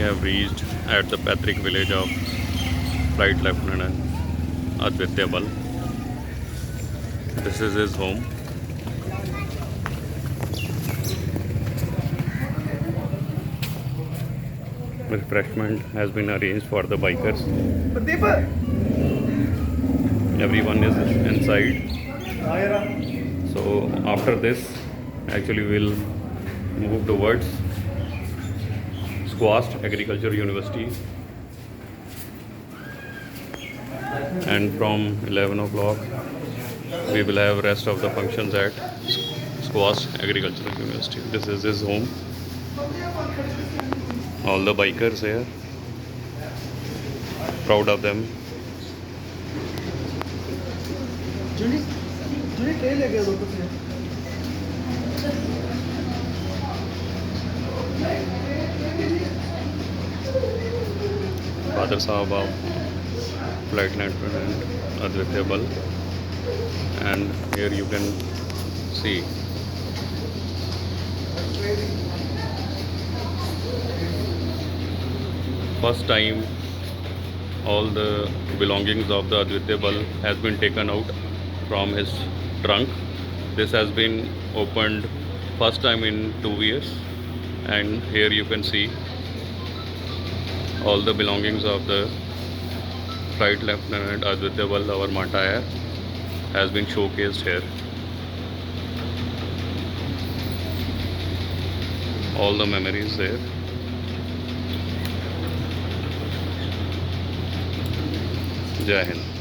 have reached at the Patrick village of Flight Lieutenant Aditya Bal. This is his home. Refreshment has been arranged for the bikers. Everyone is inside. So after this, actually we'll move towards Squast Agriculture University, and from 11 o'clock we will have rest of the functions at Squast Agricultural University. This is his home. All the bikers here, proud of them. Father Sahab of Flight Lieutenant Aditya Bal, and here you can see first time all the belongings of the Aditya Bal has been taken out from his trunk. This has been opened first time in 2 years, and here you can see all the belongings of the Flight Lieutenant Aditya Bal, our Mataya, has been showcased here. All the memories there. Jai Hind.